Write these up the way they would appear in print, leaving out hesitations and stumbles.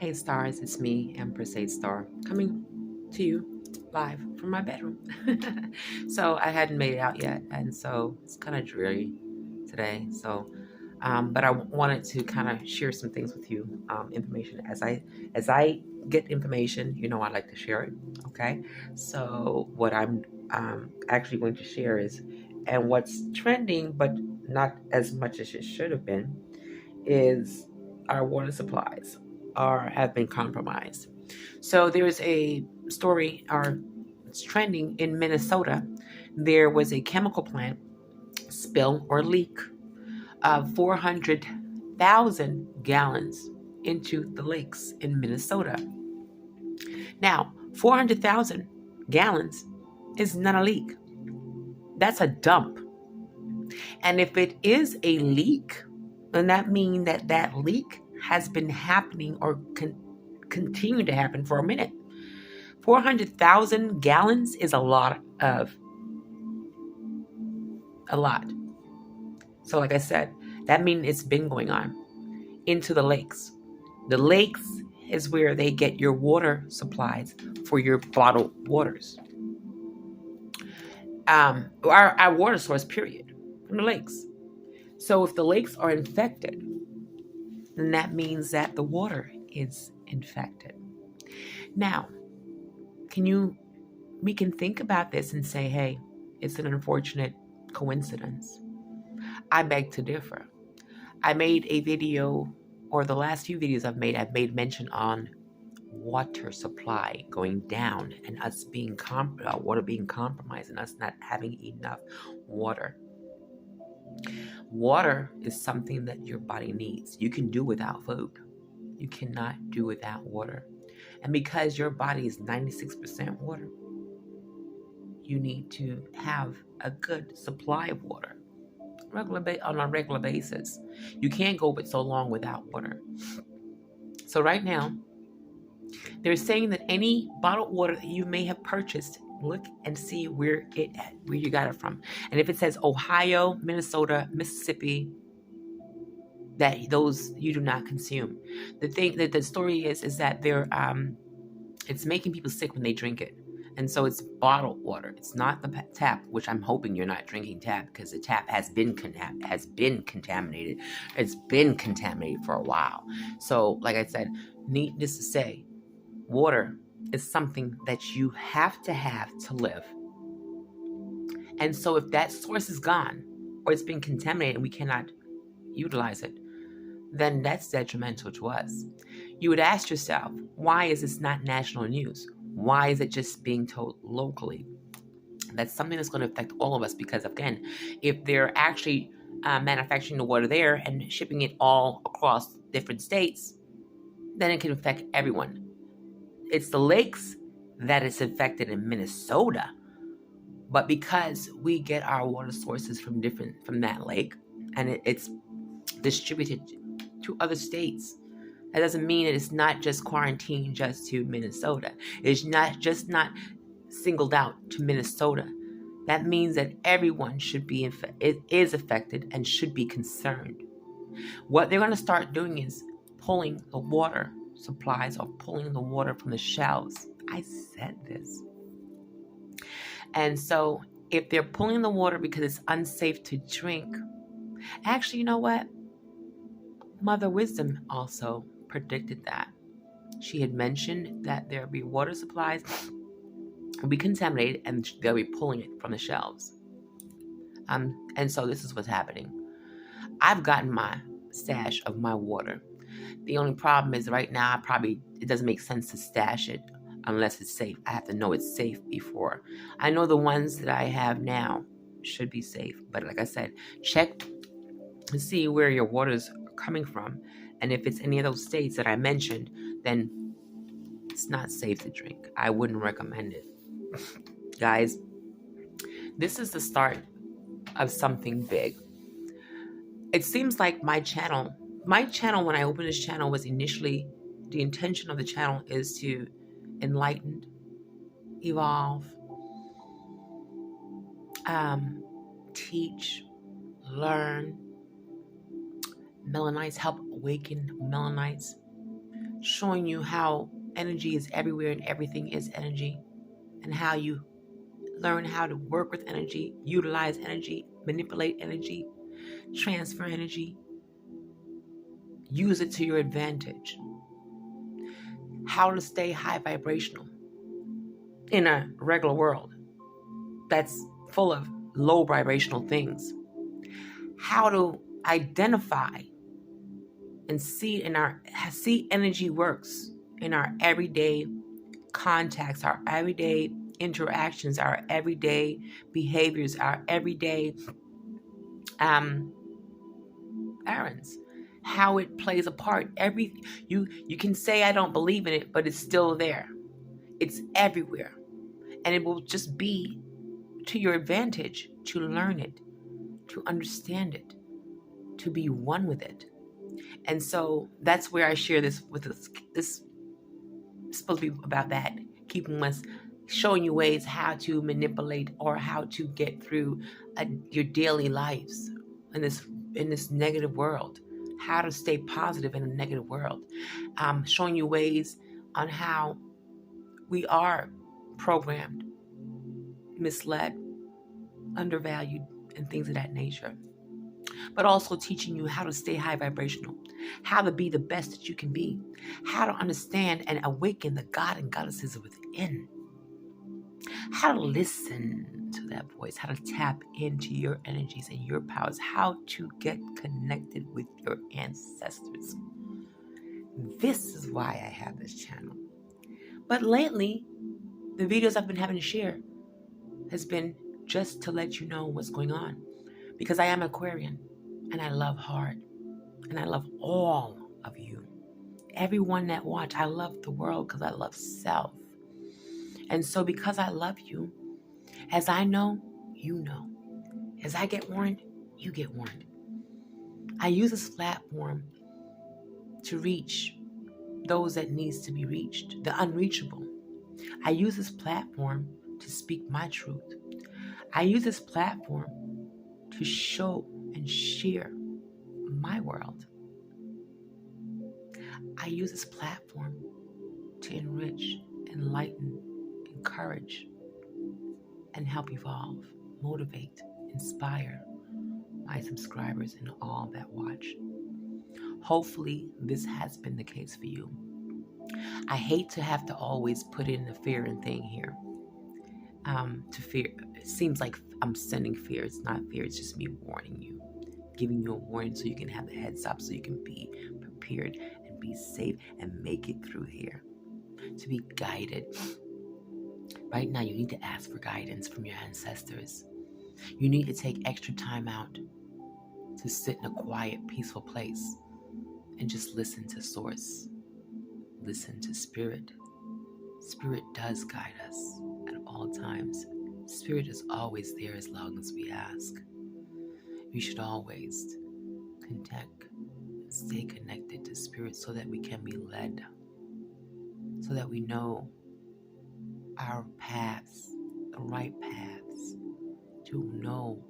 Hey stars, it's me, Empress 8 Star, coming to you live from my bedroom. So I hadn't made it out yet, and so it's kind of dreary today. But I wanted to kind of share some things with you, information as I get information. I like to share it. Okay, so what I'm actually going to share is, and what's trending, but not as much as it should have been, is our water supplies have been compromised. So there's a story, or it's trending in Minnesota. There was a chemical plant spill or leak of 400,000 gallons into the lakes in Minnesota. Now, 400,000 gallons is not a leak. That's a dump. And if it is a leak, then that means that leak has been happening or continue to happen for a minute. 400,000 gallons is a lot. So like I said, that means it's been going on into the lakes. The lakes is where they get your water supplies for your bottled waters. Our water source, period, from the lakes. So if the lakes are infected, then that means that the water is infected. Now, we can think about this and say, hey, it's an unfortunate coincidence. I beg to differ. I made a video, or the last few videos I've made mention on water supply going down and us being water being compromised and us not having enough water. Water is something that your body needs. You can do without food. You cannot do without water. And because your body is 96% water, you need to have a good supply of water on a regular basis. You can't go but so long without water. So right now, they're saying that any bottled water that you may have purchased, look and see where you got it from. And if it says Ohio, Minnesota, Mississippi, that those you do not consume. The thing that the story is that it's making people sick when they drink it. And so it's bottled water. It's not the tap, which I'm hoping you're not drinking tap, because the tap has been contaminated. It's been contaminated for a while. So, like I said, needless to say, water is something that you have to live. And so if that source is gone, or it's been contaminated and we cannot utilize it, then that's detrimental to us. You would ask yourself, why is this not national news? Why is it just being told locally? That's something that's going to affect all of us, because, again, if they're actually manufacturing the water there and shipping it all across different states, then it can affect everyone. It's the lakes that is affected in Minnesota, but because we get our water sources from that lake, and it's distributed to other states, that doesn't mean that it's not just quarantined just to Minnesota. It's not singled out to Minnesota. That means that everyone is affected and should be concerned. What they're going to start doing is pulling the water supplies, or pulling the water from the shelves. I said this. And so if they're pulling the water because it's unsafe to drink, actually, you know what? Mother Wisdom also predicted that. She had mentioned that there would be water supplies will be contaminated and they'll be pulling it from the shelves. And so this is what's happening. I've gotten my stash of my water. The only problem is right now, it doesn't make sense to stash it unless it's safe. I have to know it's safe before. I know the ones that I have now should be safe. But like I said, check to see where your waters are coming from. And if it's any of those states that I mentioned, then it's not safe to drink. I wouldn't recommend it. Guys, this is the start of something big. It seems like my channel, when I opened this channel, was initially, the intention of the channel is to enlighten, evolve, teach, learn, Melanites, help awaken Melanites showing you how energy is everywhere and everything is energy, and how you learn how to work with energy, utilize energy, manipulate energy, transfer energy, use it to your advantage. How to stay high vibrational in a regular world that's full of low vibrational things. How to identify and see energy works in our everyday contacts, our everyday interactions, our everyday behaviors, our everyday errands. How it plays a part. You can say I don't believe in it, but it's still there. It's everywhere. And it will just be to your advantage to learn it, to understand it, to be one with it. And so that's where I share this with us. This is supposed to be about that, keeping us, showing you ways how to manipulate or how to get through your daily lives in this negative world. How to stay positive in a negative world. Showing you ways on how we are programmed, misled, undervalued, and things of that nature. But also teaching you how to stay high vibrational, how to be the best that you can be, how to understand and awaken the God and goddesses within, how to listen to that voice, how to tap into your energies and your powers, how to get connected with your ancestors. This is why I have this channel. But lately, the videos I've been having to share has been just to let you know what's going on. Because I am Aquarian, and I love heart, and I love all of you. Everyone that watch, I love the world because I love self. And so because I love you, as I know, you know. As I get warned, you get warned. I use this platform to reach those that needs to be reached, the unreachable. I use this platform to speak my truth. I use this platform to show and share my world. I use this platform to enrich, enlighten, encourage, and help evolve, motivate, inspire my subscribers and all that watch. Hopefully, this has been the case for you. I hate to have to always put in the fear and thing here. To fear, it seems like I'm sending fear. It's not fear, it's just me warning you, giving you a warning so you can have the heads up, so you can be prepared and be safe and make it through here. To be guided. Right now, you need to ask for guidance from your ancestors. You need to take extra time out to sit in a quiet, peaceful place and just listen to Source. Listen to Spirit. Spirit does guide us at all times. Spirit is always there as long as we ask. We should always stay connected to Spirit so that we can be led, so that we know our paths, the right paths, to know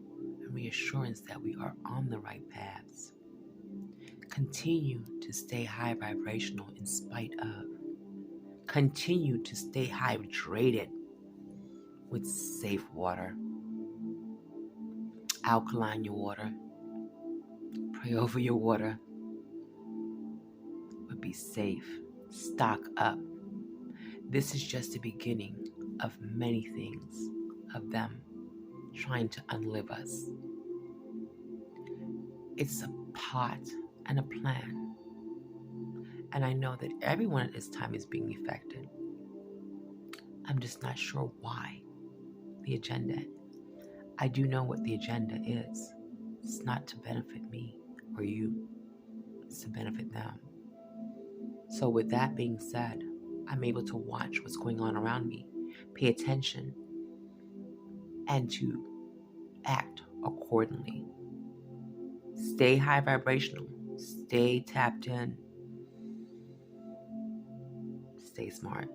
and reassurance that we are on the right paths. Continue to stay high vibrational in spite of. Continue to stay hydrated with safe water. Alkaline your water. Pray over your water. But be safe. Stock up. This is just the beginning of many things, of them trying to unlive us. It's a part and a plan. And I know that everyone at this time is being affected. I'm just not sure why. The agenda. I do know what the agenda is. It's not to benefit me or you. It's to benefit them. So with that being said, I'm able to watch what's going on around me, pay attention, and to act accordingly. Stay high vibrational. Stay tapped in. Stay smart.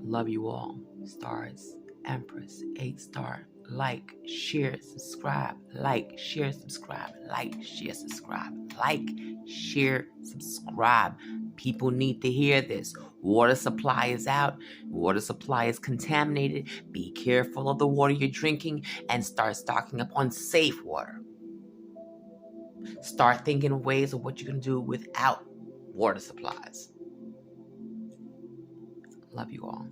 Love you all. Stars, Empress, 8-star. Like, share, subscribe. Like, share, subscribe. Like, share, subscribe. Like, share, subscribe. People need to hear this. Water supply is out. Water supply is contaminated. Be careful of the water you're drinking and start stocking up on safe water. Start thinking of ways of what you're going to do without water supplies. Love you all.